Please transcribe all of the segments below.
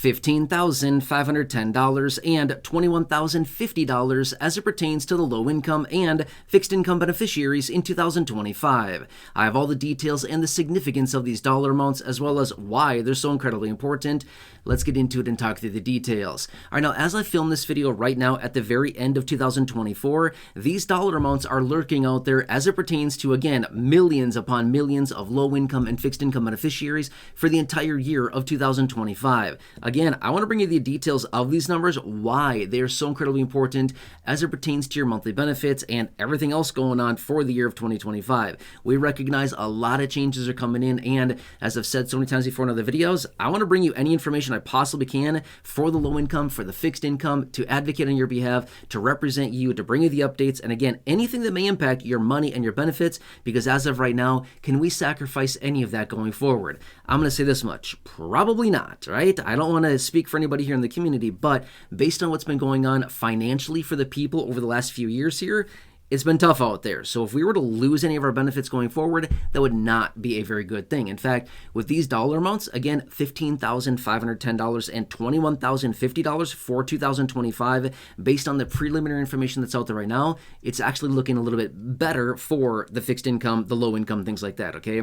$15,510 and $21,050 as it pertains to the low-income and fixed-income beneficiaries in 2025. I have all the details and the significance of these dollar amounts as well as why they're so incredibly important. Let's get into it and talk through the details. All right, now as I film this video right now at the very end of 2024, these dollar amounts are lurking out there as it pertains to, again, millions upon millions of low-income and fixed-income beneficiaries for the entire year of 2025. Again, I want to bring you the details of these numbers, why they are so incredibly important as it pertains to your monthly benefits and everything else going on for the year of 2025. We recognize a lot of changes are coming in, and as I've said so many times before in other videos, I want to bring you any information I possibly can for the low income, for the fixed income, to advocate on your behalf, to represent you, to bring you the updates, and again, anything that may impact your money and your benefits, because as of right now, can we sacrifice any of that going forward? I'm going to say this much, probably not, right? I don't want to speak for anybody here in the community, but based on what's been going on financially for the people over the last few years here, it's been tough out there. So if we were to lose any of our benefits going forward, that would not be a very good thing. In fact, with these dollar amounts, again, $15,510 and $21,050 for 2025, based on the preliminary information that's out there right now, it's actually looking a little bit better for the fixed income, the low income, things like that, okay?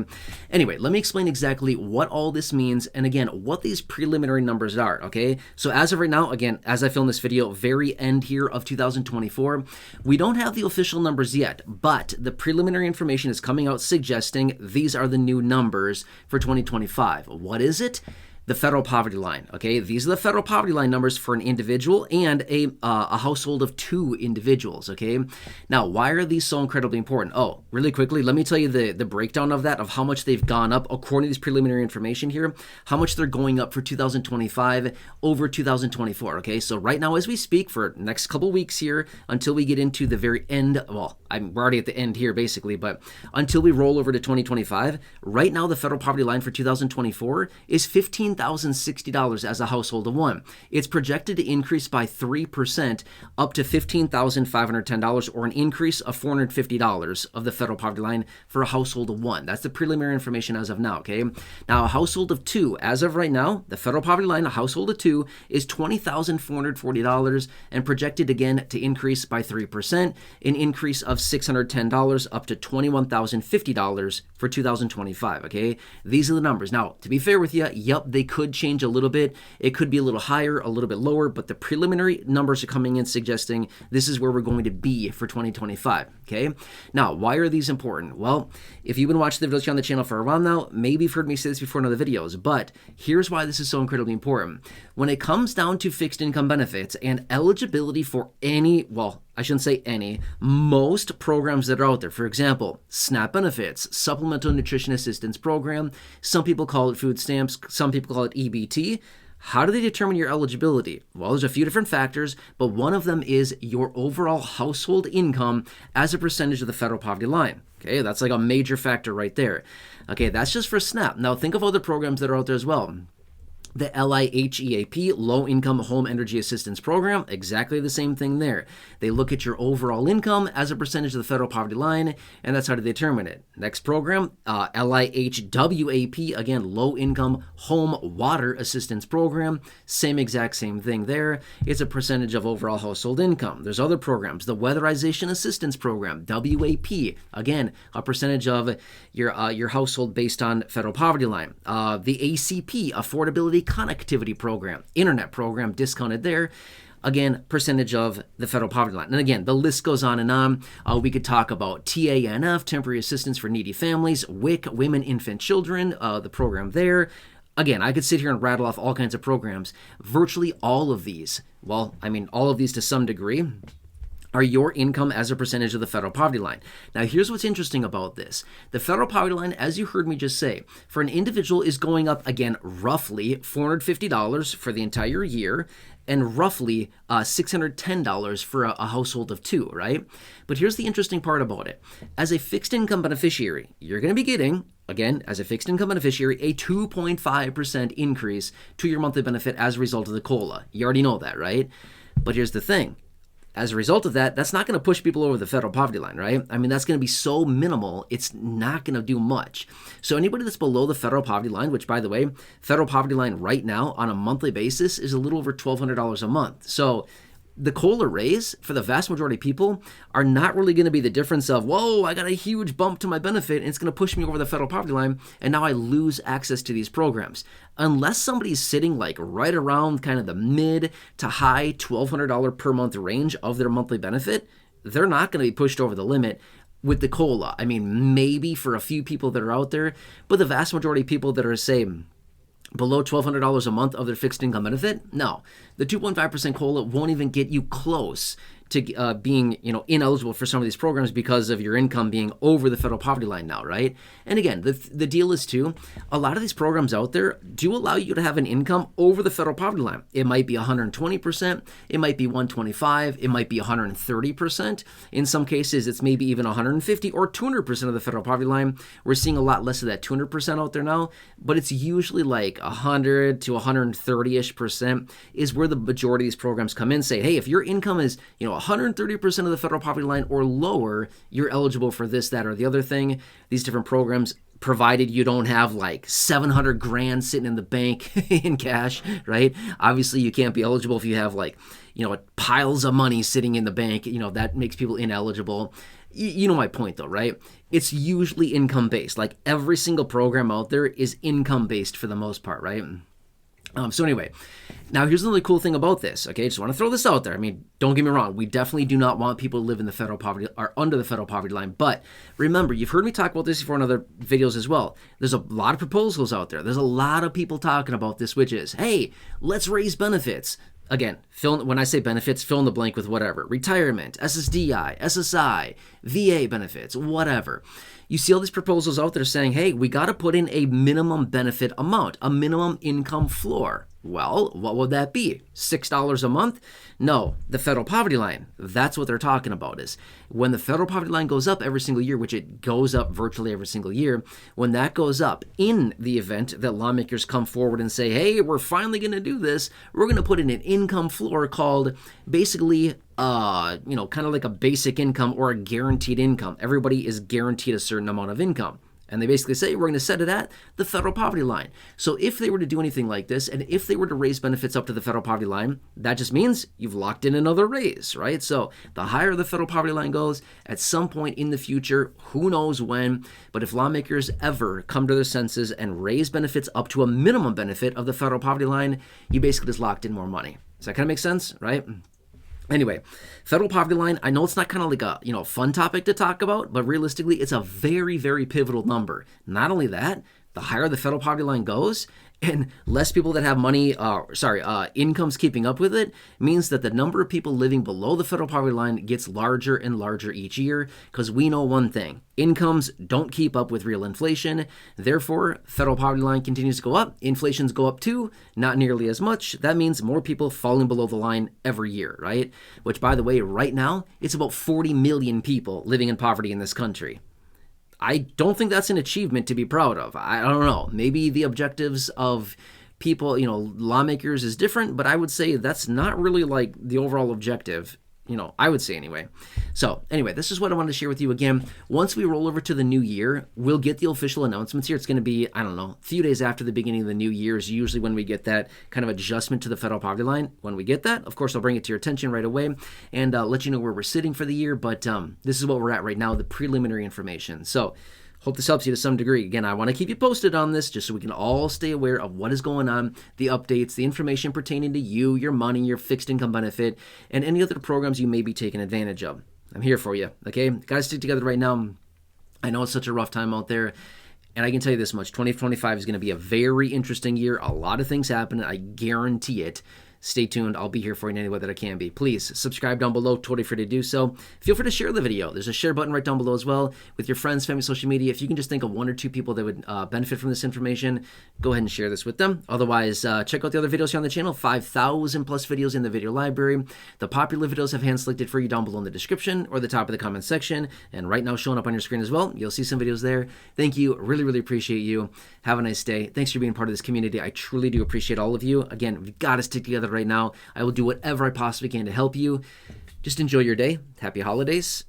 Anyway, let me explain exactly what all this means and again, what these preliminary numbers are, okay? So as of right now, again, as I film this video, very end here of 2024, we don't have the official numbers yet, but the preliminary information is coming out suggesting these are the new numbers for 2025. What is it? The federal poverty line, okay? These are the federal poverty line numbers for an individual and a household of two individuals, okay? Now, why are these so incredibly important? Oh, really quickly, let me tell you the breakdown of that, of how much they've gone up according to this preliminary information here, how much they're going up for 2025 over 2024, okay? So right now, as we speak, for next couple weeks here, until we get into the very end, well, we're already at the end here, basically, but until we roll over to 2025, right now, the federal poverty line for 2024 is $15,060 as a household of one. It's projected to increase by 3% up to $15,510, or an increase of $450 of the federal poverty line for a household of one. That's the preliminary information as of now, okay? Now, a household of two, as of right now, the federal poverty line, a household of two, is $20,440 and projected again to increase by 3%, an increase of $610 up to $21,050 for 2025, okay? These are the numbers. Now, to be fair with you, yep, they could change a little bit. It could be a little higher, a little bit lower, but the preliminary numbers are coming in suggesting this is where we're going to be for 2025, okay? Now, why are these important? Well, if you've been watching the videos on the channel for a while now, maybe you've heard me say this before in other videos, but here's why this is so incredibly important. When it comes down to fixed income benefits and eligibility for any, well, I shouldn't say any, most programs that are out there. For example, SNAP benefits, Supplemental Nutrition Assistance Program. Some people call it food stamps. Some people call it EBT. How do they determine your eligibility? Well, there's a few different factors, but one of them is your overall household income as a percentage of the federal poverty line. Okay, that's like a major factor right there. Okay, that's just for SNAP. Now think of other programs that are out there as well. The LIHEAP, Low Income Home Energy Assistance Program, exactly the same thing there. They look at your overall income as a percentage of the federal poverty line, and that's how they determine it. Next program, LIHWAP, again, Low Income Home Water Assistance Program, same thing there. It's a percentage of overall household income. There's other programs, the Weatherization Assistance Program, WAP, again, a percentage of your household based on federal poverty line. The ACP, Affordability Connectivity Program, internet program, discounted there. Again, percentage of the federal poverty line. And again, the list goes on and on. We could talk about TANF, Temporary Assistance for Needy Families, WIC, Women, Infant, Children, the program there. Again, I could sit here and rattle off all kinds of programs. Virtually all of these, well, I mean, all of these to some degree, are your income as a percentage of the federal poverty line. Now, here's what's interesting about this. The federal poverty line, as you heard me just say, for an individual is going up, again, roughly $450 for the entire year and roughly $610 for a household of two, right? But here's the interesting part about it. As a fixed income beneficiary, you're going to be getting, again, as a fixed income beneficiary, a 2.5% increase to your monthly benefit as a result of the COLA. You already know that, right? But here's the thing. As a result of that, that's not going to push people over the federal poverty line, right? I mean, that's going to be so minimal, it's not going to do much. So anybody that's below the federal poverty line, which by the way, federal poverty line right now on a monthly basis is a little over $1,200 a month. So the COLA raise for the vast majority of people are not really going to be the difference of, whoa, I got a huge bump to my benefit and it's going to push me over the federal poverty line and now I lose access to these programs. Unless somebody's sitting like right around kind of the mid to high $1,200 per month range of their monthly benefit, they're not going to be pushed over the limit with the COLA. I mean, maybe for a few people that are out there, but the vast majority of people that are, say, below $1,200 a month of their fixed income benefit, no. The 2.5% COLA won't even get you close to being, ineligible for some of these programs because of your income being over the federal poverty line now, right? And again, the deal is too, a lot of these programs out there do allow you to have an income over the federal poverty line. It might be 120%, it might be 125%, it might be 130%. In some cases, it's maybe even 150 or 200% of the federal poverty line. We're seeing a lot less of that 200% out there now, but it's usually like 100 to 130-ish% is where the majority of these programs come in, say, hey, if your income is, 130% of the federal poverty line or lower, you're eligible for this, that, or the other thing. These different programs, provided you don't have like 700 grand sitting in the bank in cash, right? Obviously, you can't be eligible if you have like, piles of money sitting in the bank. That makes people ineligible. You know my point though, right? It's usually income-based. Like every single program out there is income-based for the most part, right? So anyway, now here's the really cool thing about this, okay? Just want to throw this out there. I mean, don't get me wrong. We definitely do not want people to live in the federal poverty or under the federal poverty line. But remember, you've heard me talk about this before in other videos as well. There's a lot of proposals out there. There's a lot of people talking about this, which is, hey, let's raise benefits. Again, when I say benefits, fill in the blank with whatever. Retirement, SSDI, SSI, VA benefits, whatever. You see all these proposals out there saying, hey, we got to put in a minimum benefit amount, a minimum income floor. Well, what would that be? $6 a month? No, the federal poverty line. That's what they're talking about is when the federal poverty line goes up every single year, which it goes up virtually every single year, when that goes up, in the event that lawmakers come forward and say, hey, we're finally going to do this, we're going to put in an income floor called basically kind of like a basic income or a guaranteed income. Everybody is guaranteed a certain amount of income. And they basically say, we're going to set it at the federal poverty line. So if they were to do anything like this, and if they were to raise benefits up to the federal poverty line, that just means you've locked in another raise, right? So the higher the federal poverty line goes, at some point in the future, who knows when, but if lawmakers ever come to their senses and raise benefits up to a minimum benefit of the federal poverty line, you basically just locked in more money. Does that kind of make sense, right? Anyway, federal poverty line, I know it's not kind of like a, fun topic to talk about, but realistically, it's a very, very pivotal number. Not only that, the higher the federal poverty line goes, and less people that have money, incomes keeping up with it, means that the number of people living below the federal poverty line gets larger and larger each year, because we know one thing, incomes don't keep up with real inflation. Therefore, federal poverty line continues to go up, inflations go up too, not nearly as much. That means more people falling below the line every year, right? Which, by the way, right now, it's about 40 million people living in poverty in this country. I don't think that's an achievement to be proud of. I don't know. Maybe the objectives of people, lawmakers is different, but I would say that's not really like the overall objective. I would say anyway. So anyway, this is what I wanted to share with you again. Once we roll over to the new year, we'll get the official announcements here. It's going to be, a few days after the beginning of the new year is usually when we get that kind of adjustment to the federal poverty line. When we get that, of course, I'll bring it to your attention right away and let you know where we're sitting for the year. But this is what we're at right now, the preliminary information. So hope this helps you to some degree. Again, I want to keep you posted on this just so we can all stay aware of what is going on, the updates, the information pertaining to you, your money, your fixed income benefit, and any other programs you may be taking advantage of. I'm here for you, okay? Got to stick together right now. I know it's such a rough time out there, and I can tell you this much. 2025 is going to be a very interesting year. A lot of things happen. I guarantee it. Stay tuned. I'll be here for you in any way that I can be. Please subscribe down below. Totally free to do so. Feel free to share the video. There's a share button right down below as well with your friends, family, social media. If you can just think of one or two people that would benefit from this information, go ahead and share this with them. Otherwise, check out the other videos here on the channel. 5,000 plus videos in the video library. The popular videos have hand selected for you down below in the description or the top of the comment section. And right now showing up on your screen as well. You'll see some videos there. Thank you. Really, really appreciate you. Have a nice day. Thanks for being part of this community. I truly do appreciate all of you. Again, we've got to stick together right now. I will do whatever I possibly can to help you. Just enjoy your day. Happy holidays.